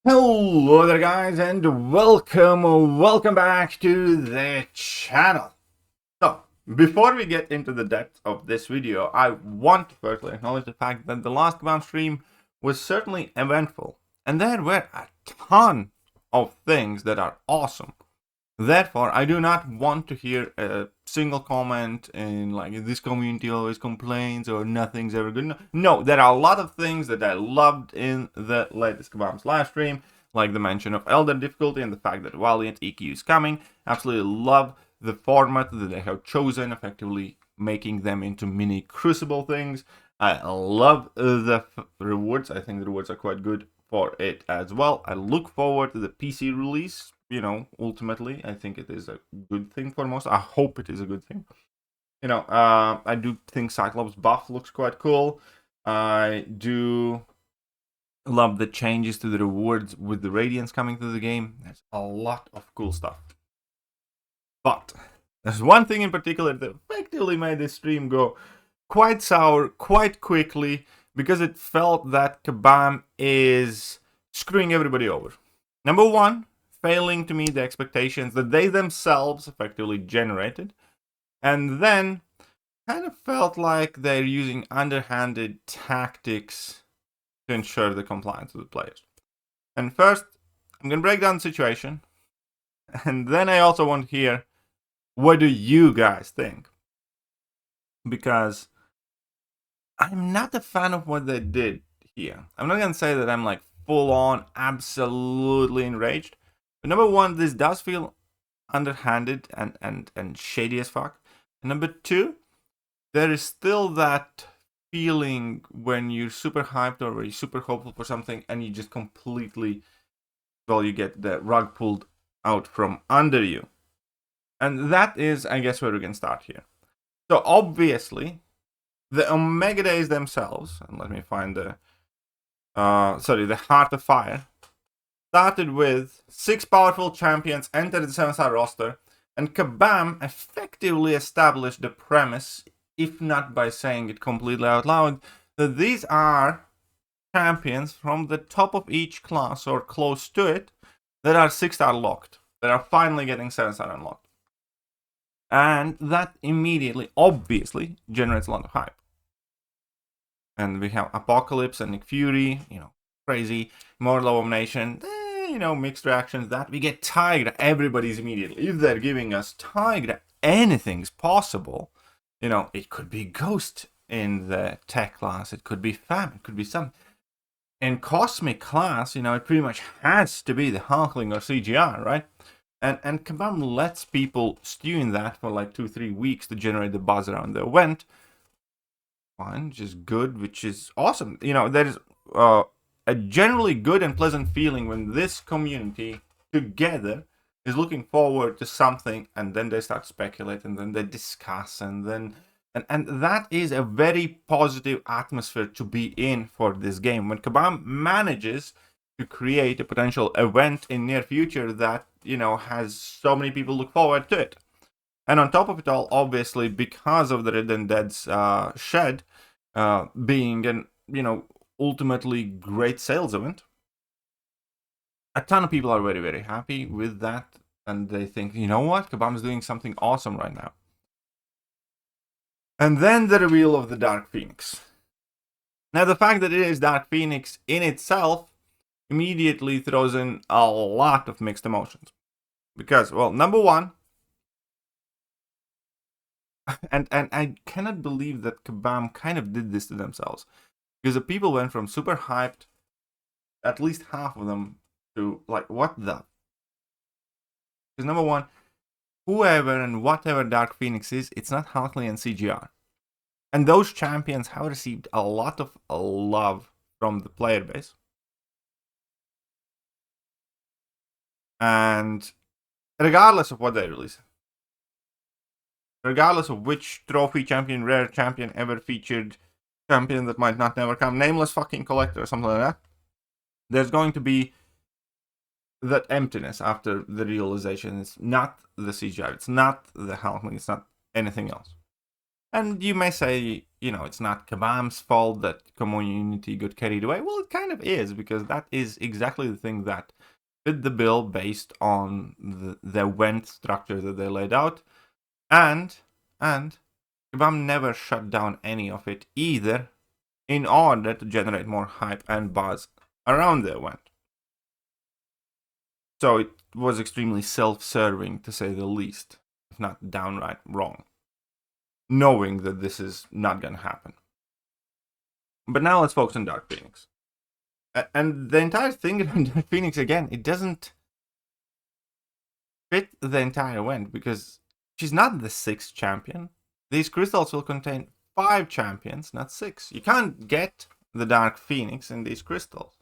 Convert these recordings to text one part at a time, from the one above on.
Hello there guys, and welcome back to the channel. So, before we get into the depth of this video, I want to firstly acknowledge the fact that the last Kabam stream was certainly eventful, and there were a ton of things that are awesome. Therefore, I do not want to hear a single comment in like, this community always complains or nothing's ever good. No, there are a lot of things that I loved in the latest Kabam's live stream, like the mention of Elder difficulty and the fact that Valiant EQ is coming. Absolutely love the format that they have chosen, effectively making them into mini Crucible things. I love the rewards. I think the rewards are quite good for it as well. I look forward to the PC release. You know, ultimately, I think it is a good thing for most. I hope it is a good thing. You know, I do think Cyclops buff looks quite cool. I do love the changes to the rewards with the Radiance coming to the game. There's a lot of cool stuff. But there's one thing in particular that effectively made this stream go quite sour quite quickly, because it felt that Kabam is screwing everybody over. Number one, failing to meet the expectations that they themselves effectively generated, and then kind of felt like they're using underhanded tactics to ensure the compliance of the players. And first, I'm going to break down the situation, and then I also want to hear, what do you guys think? Because I'm not a fan of what they did here. I'm not going to say that I'm like full on absolutely enraged. But number one, this does feel underhanded and shady as fuck. And number two, there is still that feeling when you're super hyped or you're super hopeful for something and you just completely, well, you get the rug pulled out from under you. And that is, I guess, where we can start here. So obviously, the Omega Days themselves, and let me find the Heart of Fire, started with 6 powerful champions entered the 7-star roster, and Kabam effectively established the premise, if not by saying it completely out loud, that these are champions from the top of each class or close to it that are 6-star locked, that are finally getting 7-star unlocked. And that immediately, obviously, generates a lot of hype. And we have Apocalypse and Nick Fury, you know, crazy, Mortal Abomination, you know, mixed reactions. That we get Tigra, everybody's immediately. If they're giving us Tigra, anything's possible. You know, it could be Ghost in the tech class, it could be Fam, it could be some. In Cosmic class, you know, it pretty much has to be the Hulkling or CGR, right? And Kabam lets people stew in that for like 2-3 weeks to generate the buzz around the event. Fine, which is good, which is awesome. You know, there is a generally good and pleasant feeling when this community together is looking forward to something, and then they start speculating, then they discuss, and that is a very positive atmosphere to be in for this game. When Kabam manages to create a potential event in near future that, you know, has so many people look forward to it. And on top of it all, obviously, because of the Red and Dead's Shed being an, you know, ultimately great sales event, a ton of people are very, very happy with that. And they think, you know what, Kabam is doing something awesome right now. And then the reveal of the Dark Phoenix. Now, the fact that it is Dark Phoenix in itself immediately throws in a lot of mixed emotions. Because, well, number one, and I cannot believe that Kabam kind of did this to themselves. Because the people went from super hyped, at least half of them, to like, what the? Because number one, whoever and whatever Dark Phoenix is, it's not Hulkling and CGR. And those champions have received a lot of love from the player base. And regardless of what they release, regardless of which trophy champion, rare champion, ever featured champion that might not never come, nameless fucking collector or something like that, there's going to be that emptiness after the realization. It's not the CGI, it's not the Hulkling, it's not anything else. And you may say, you know, it's not Kabam's fault that community got carried away. Well, it kind of is, because that is exactly the thing that fit the bill based on the event structure that they laid out. And Kabam never shut down any of it either, in order to generate more hype and buzz around the event. So it was extremely self-serving, to say the least, if not downright wrong, knowing that this is not going to happen. But now let's focus on Dark Phoenix. And the entire thing in Dark Phoenix, again, it doesn't fit the entire event, because she's not the 6th champion. These crystals will contain 5 champions, not 6. You can't get the Dark Phoenix in these crystals,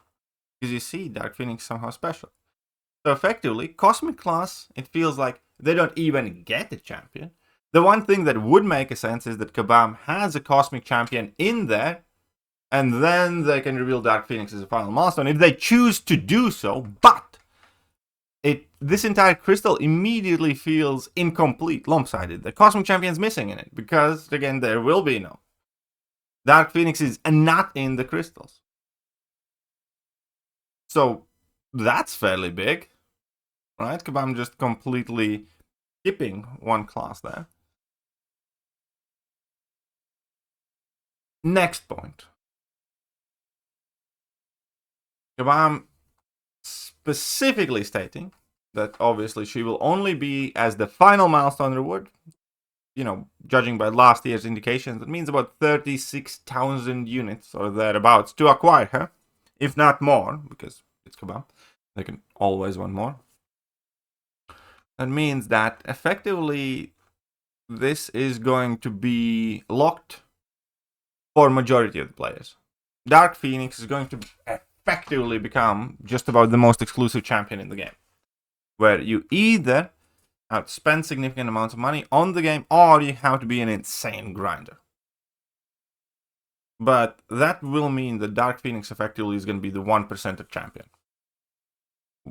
because you see, Dark Phoenix is somehow special. So effectively, Cosmic class, it feels like they don't even get a champion. The one thing that would make a sense is that Kabam has a Cosmic champion in there, and then they can reveal Dark Phoenix as a final milestone if they choose to do so, but this entire crystal immediately feels incomplete, lopsided. The Cosmic champion's missing in it, because, again, there will be no Dark Phoenix is not in the crystals. So that's fairly big, right? Kabam just completely skipping one class there. Next point. Kabam specifically stating that obviously she will only be as the final milestone reward. You know, judging by last year's indications, that means about 36,000 units or thereabouts to acquire her, if not more, because it's Kabam. They can always want more. That means that effectively this is going to be locked for majority of the players. Dark Phoenix is going to effectively become just about the most exclusive champion in the game, where you either have to spend significant amounts of money on the game, or you have to be an insane grinder. But that will mean that Dark Phoenix effectively is going to be the 1% champion.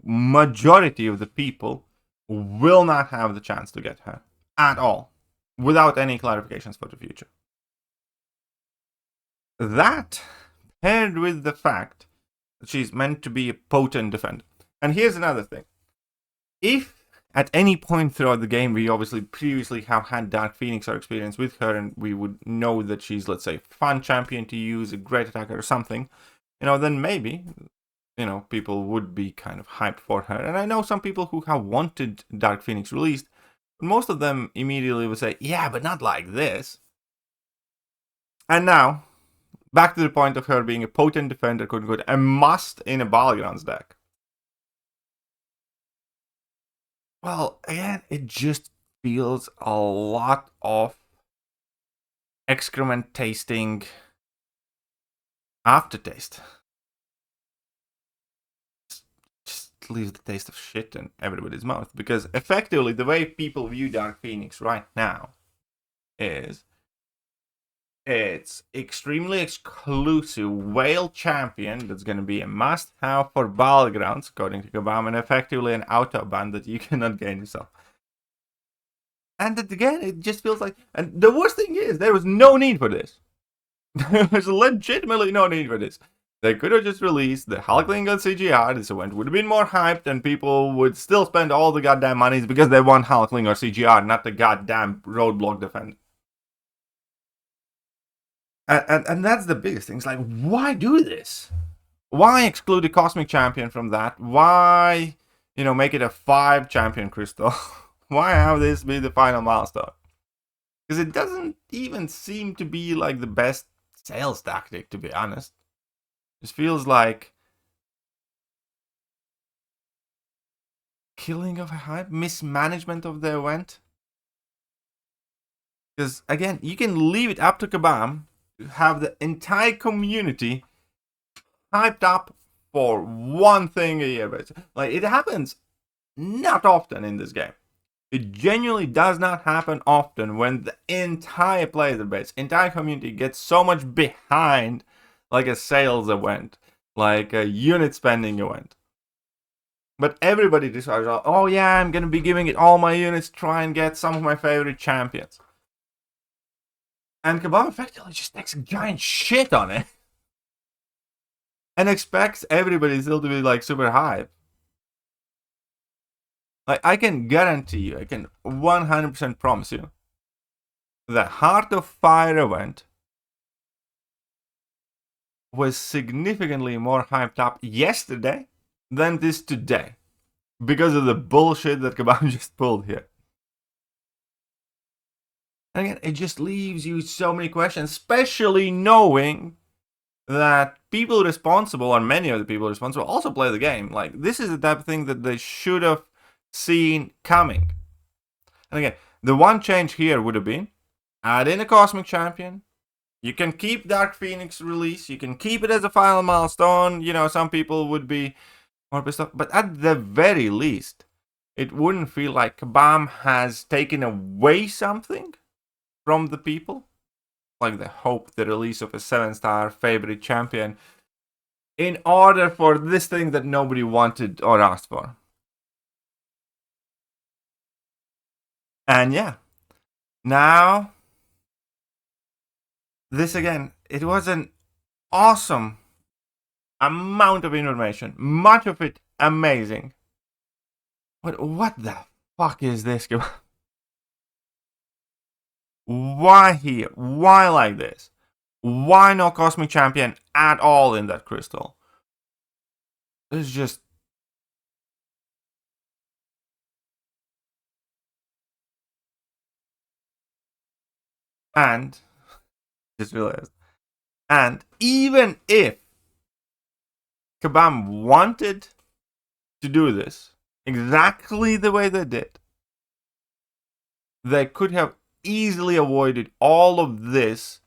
Majority of the people will not have the chance to get her at all, without any clarifications for the future. That, paired with the fact that she's meant to be a potent defender. And here's another thing. If at any point throughout the game we obviously previously have had Dark Phoenix or experience with her, and we would know that she's, let's say, fun champion to use, a great attacker or something, you know, then maybe, you know, people would be kind of hyped for her. And I know some people who have wanted Dark Phoenix released, but most of them immediately would say, yeah, but not like this. And now, back to the point of her being a potent defender, quote unquote, a must in a Battlegrounds deck. Well, again, it just feels a lot of excrement tasting aftertaste. Just leaves the taste of shit in everybody's mouth. Because effectively, the way people view Dark Phoenix right now is it's extremely exclusive whale champion that's going to be a must-have for Battlegrounds, according to Kabam, and effectively an autoban that you cannot gain yourself. And that, again, it just feels like... And the worst thing is, there was no need for this. There was legitimately no need for this. They could have just released the Hulkling on CGR. This event would have been more hyped, and people would still spend all the goddamn monies because they want Hulkling or CGR, not the goddamn roadblock defender. And that's the biggest thing. It's like, why do this? Why exclude the Cosmic Champion from that? Why, you know, make it a 5 champion crystal? Why have this be the final milestone? Because it doesn't even seem to be like the best sales tactic, to be honest. It feels like killing of a hype, mismanagement of the event. Because, again, you can leave it up to Kabam to have the entire community hyped up for one thing a year. Like, it happens not often in this game. It genuinely does not happen often when the entire player base, entire community gets so much behind like a sales event, like a unit spending event. But everybody decides, oh yeah, I'm going to be giving it all my units, try and get some of my favorite champions. And Kabam effectively just takes a giant shit on it. And expects everybody still to be like super hype. Like, I can guarantee you, I can 100% promise you, the Heart of Fire event was significantly more hyped up yesterday than it is today. Because of the bullshit that Kabam just pulled here. And again, it just leaves you so many questions, especially knowing that people responsible, or many of the people responsible, also play the game. Like, this is the type of thing that they should have seen coming. And again, the one change here would have been add in a Cosmic Champion. You can keep Dark Phoenix release. You can keep it as a final milestone. You know, some people would be more pissed off. But at the very least, it wouldn't feel like Kabam has taken away something from the people. Like the hope, the release of a 7-star favorite champion in order for this thing that nobody wanted or asked for. And yeah, now, this again, it was an awesome amount of information, much of it amazing. But what the fuck is this? Why here? Why like this? Why no Cosmic Champion at all in that crystal? It's just... And... just realized. And even if Kabam wanted to do this exactly the way they did, they could have easily avoided all of this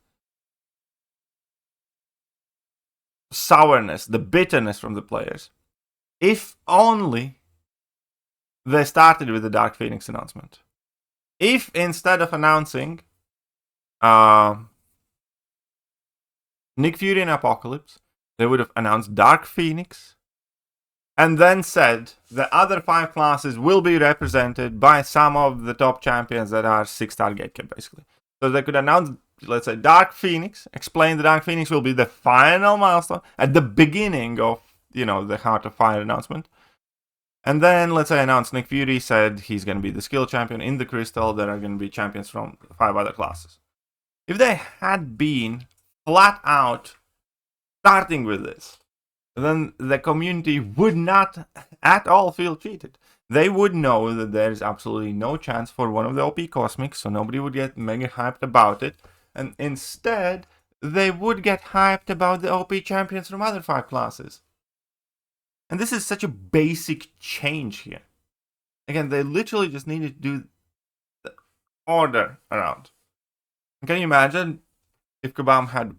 sourness, the bitterness from the players, if only they started with the Dark Phoenix announcement. If instead of announcing Nick Fury and Apocalypse, they would have announced Dark Phoenix and then said the other 5 classes will be represented by some of the top champions that are 6-star gate cap, basically. So they could announce, let's say, Dark Phoenix, explain the Dark Phoenix will be the final milestone at the beginning of, you know, the Heart of Fire announcement. And then, let's say, announce Nick Fury said he's going to be the skill champion in the crystal. There are going to be champions from 5 other classes. If they had been flat out starting with this, then the community would not at all feel cheated. They would know that there is absolutely no chance for one of the OP Cosmics, so nobody would get mega hyped about it. And instead, they would get hyped about the OP champions from other 5 classes. And this is such a basic change here. Again, they literally just needed to do the order around. Can you imagine if Kabam had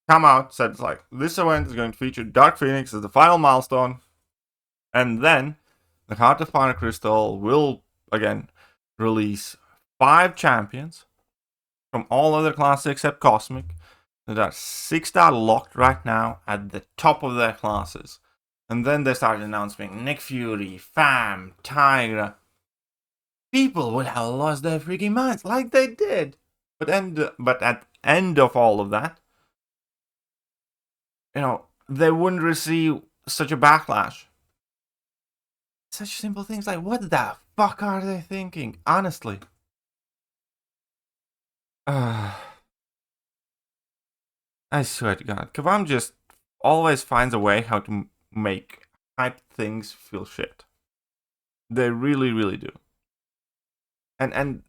come out, said like, this event is going to feature Dark Phoenix as the final milestone, and then the Heart of Fire Crystal will again release 5 champions from all other classes except Cosmic that are 6-star locked right now at the top of their classes. And then they started announcing Nick Fury, Fam, Tigra. People would have lost their freaking minds like they did. But at the end of all of that, you know, they wouldn't receive such a backlash. Such simple things like, what the fuck are they thinking? Honestly. I swear to God, Kabam just always finds a way how to make hyped things feel shit. They really, really do. And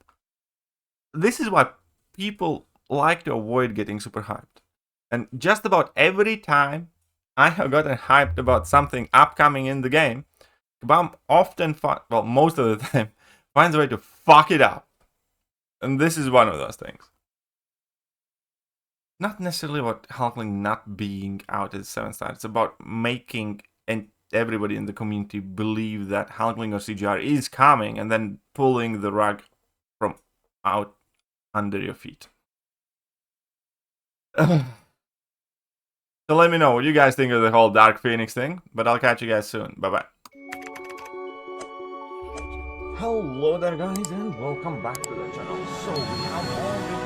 this is why people like to avoid getting super hyped. And just about every time I have gotten hyped about something upcoming in the game, Kabam often, most of the time, finds a way to fuck it up. And this is one of those things. Not necessarily about Hulkling not being out at 7-star. It's about making everybody in the community believe that Hulkling or CGR is coming and then pulling the rug from out under your feet. So let me know what you guys think of the whole Dark Phoenix thing, but I'll catch you guys soon. Bye-bye. Hello there guys, and welcome back to the channel. So we have all been